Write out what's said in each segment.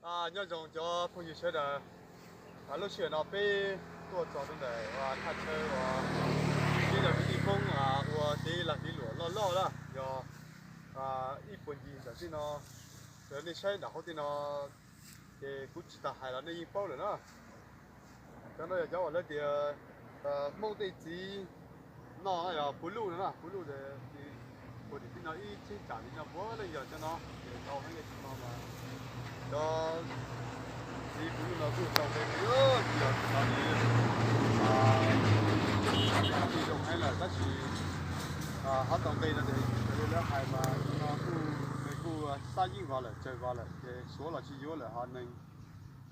nhớ dùng cho phong chơi đó lúc chuyển nó bị tua trò trong đấy thay chơi bây giờ đi phong đi là đi lúa lo đó do ít phần gì giờ thì nó giờ đi chơi nào thì nó cái cú chỉ ta hay là nó bao rồi đó cho nên giờ ở đây thì mong tây chỉ nó là blue nữa blue thì của thì nó ít chỉ trả thì nó bố lên giờ cho nó để tàu hay cái nó mà đó thì blue nó cũng tàu cái nữa thì nó đi dùng hay là tất chỉ hết tàu cây là để nó hay mà nó cũng cái cô sa dinh vào lại chơi vào lại cái số là chỉ vô lại họ nên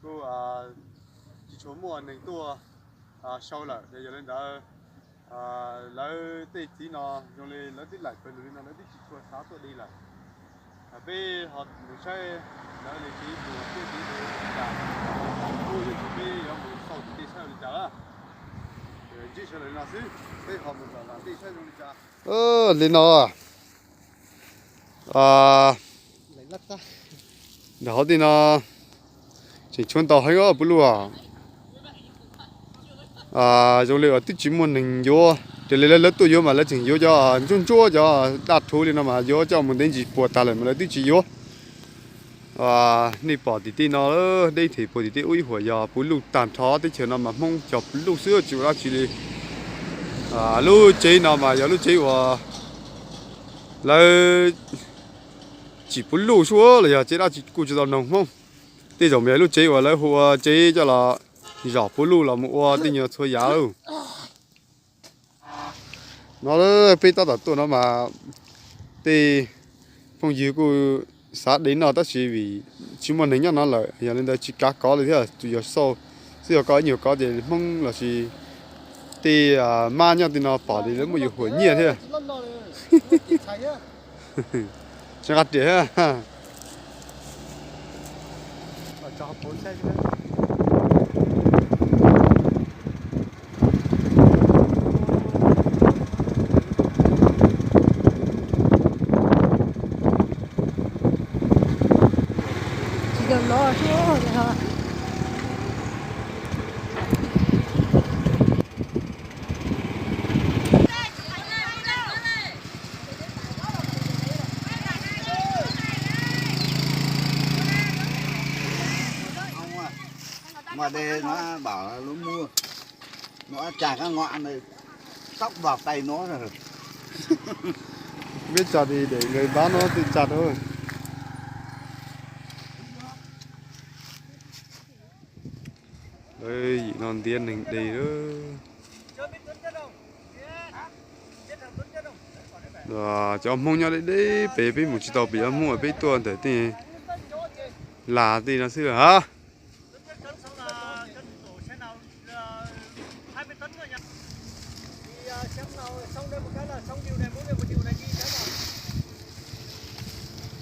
cô chỉ số mua nên tua sau lại để cho nên đã lấy tí tí nó dùng lấy tí lại phải lấy tí chỉ số sáu tuổi đi lại bây họ muốn chơi lấy tí mua tí để trả cô như chuẩn bị要muốn sau tí chơi đi trả là chỉ cho nên là gì bây họ muốn là tí chơi đi trả lên nó lấy lắc ra đó thì nó chỉ chuẩn tàu hay có bự dùng liệu tích chỉ một mình vô để lấy tôi vô mà lấy chừng vô cho chung chua cho đặt thôi thì nó mà vô cho mình đến chỉ buộc ta lại mà lấy tích chỉ vô này bỏ thì nó đây thì bỏ thì ui hồi giờ bún lụt tàn thó tới chiều nó mà mong chọc lụt sữa chịu ra chỉ đi lụt chế nào mà giờ lụt chế và lấy chỉ bún lụt xuống là giờ chế ra chỉ cụ chỉ tao nồng không bây giờ mấy lụt chế và lấy hồ chế cho là giỏ bún lụt là một tí nhiều thôi giá luôn nó bây tao đã tụi nó mà thì phong dư của sát đến nó ta chỉ vì chỉ muốn đánh nó lại giờ nên đây chỉ cá có rồi thế à tụi giờ sâu giờ có nhiều có thì mong là chỉ thì ma nhau thì nó bỏ thì nó mới hồi nhiều thế chắc gắt đấy ha cho bốn xe đừng lo xuống rồi hả? Mà đây nó bảo là nó mua nó chả cái ngọn này sóc vào tay nó rồi biết chặt thì để người bán nó tự chặt thôi đây non tiền hình đầy đó cho mong nhau đấy bé một chiếc tàu bị mua ở bé tuần để thì là thì nó xưa hả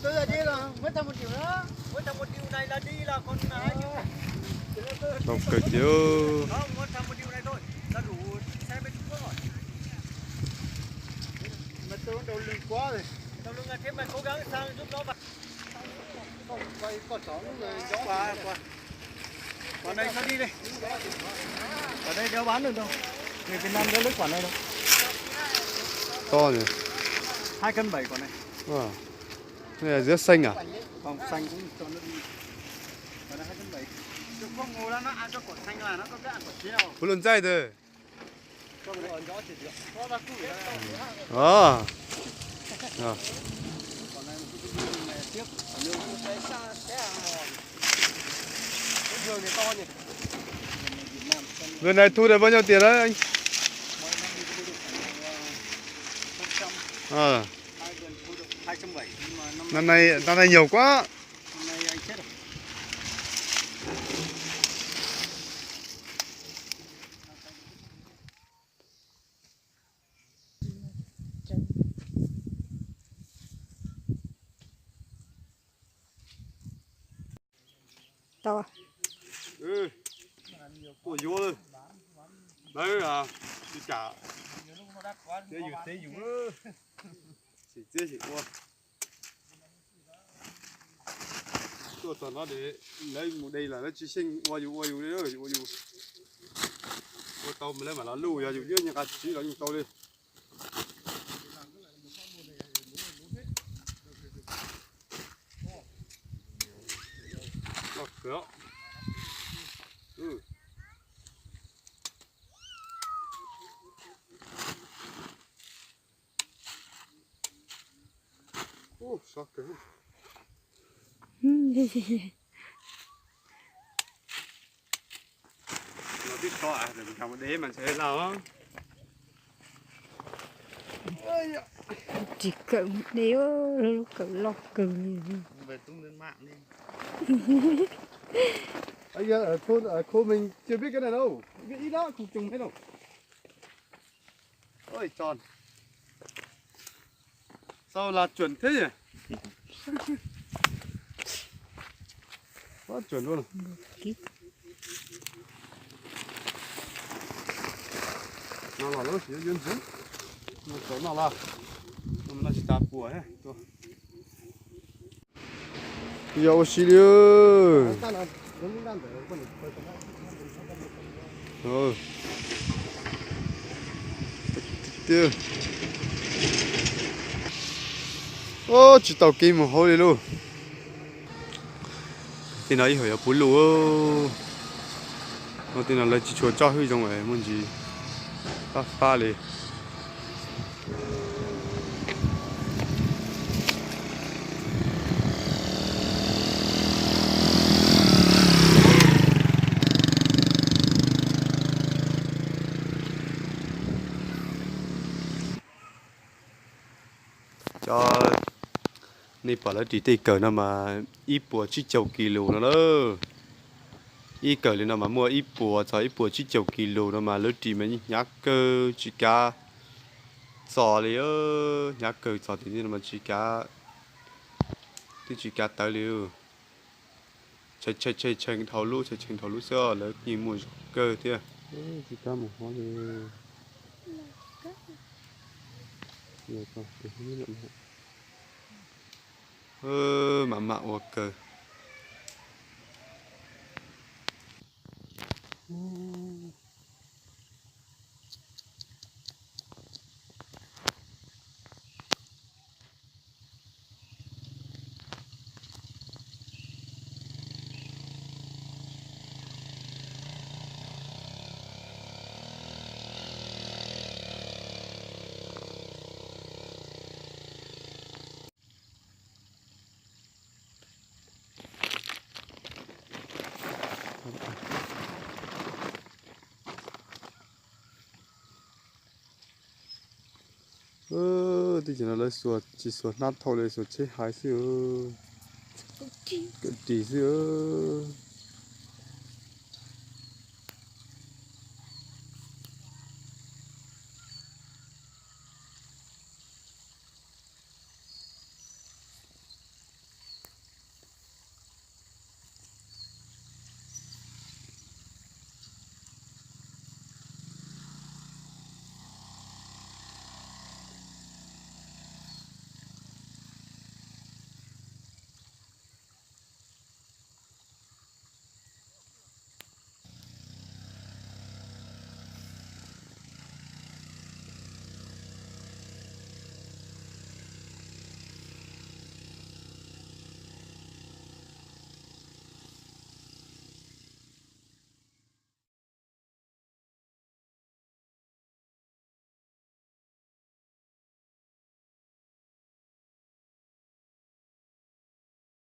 Tôi là đi là mới tầm 1 triệu đó, mới tầm 1 triệu này là đi là còn 2 triệu. đọc cực chứ Không, mới tầm 1 triệu này thôi, là đủ xe bên Trung Quốc rồi. Mà tôi đầu lưng quá rồi, đầu lưng là thêm mà cố gắng sang giúp nó vào. Không, quay có chó nó gió qua. Còn đây sao đi đây? Ở đây đéo bán được đâu. Người Việt Nam đéo lấy quả này đâu. to nhỉ 2,7 cân quả này. Đây là rất xanh à? Không, xanh cũng cho nó đi. Quả này 2,7 cân. Chứ không ngồi nó ăn cho quả xanh là nó có cái ăn quả treo. 물론 짜이들. Cho nó ẩn gió thì được. Nó ra củ đấy. Còn này mình này tiếp, ở đường cũng sẽ cái đường này to nhỉ. Vườn này thu được bao nhiêu tiền đấy anh? À. 270 Năm nay nhiều quá. Năm nay anh chết rồi. To. Ủa vô luôn. Đấy đi cả. Thế dùng chỉ qua. tua toàn nó để lấy một đây là nó chỉ sinh qua dù đấy ơi qua dù tàu mà lấy mà nó lùi ra dù như nhà chỉ là những tàu đi lọt cửa sao cái nó biết có à để mình cầm đế mình sẽ nào chỉ cỡ nếu cỡ lọc cỡ về tung lên mạng đi. bây giờ ở khu mình chưa biết cái này đâu cái ý đó không trùng hết đâu ôi tròn sao là chuẩn thế nhỉ quá chuẩn luôn nó là nó chỉ duyên duyên nó chuẩn nào là nó chỉ tạt bùa ấy thôi yêu xí liu tiêu ô chỉ tàu kim một hồi luôn thì nói hồi ở bún lúa nó thì là chỉ chuột cho huy trong ấy muốn gì pha đi cho này bảo là chỉ tay cờ nào mà ít bùa chỉ chầu kilo nó đó ít cờ lên nào mà mua ít bùa cho ít bùa chỉ chầu kilo nó mà lớn chỉ mấy nhát cơ chỉ cá sò liền nhát cơ sò thì nó mà chỉ cá thì chỉ cá tới liền chạy thầu lú sơ là nhìn mùi cơ thế chỉ cá một hoa liền nhiều con thì không biết mà ok thì chỉ là lấy suốt chỉ suốt nát thâu lấy suốt chế hái xưa cái tí xưa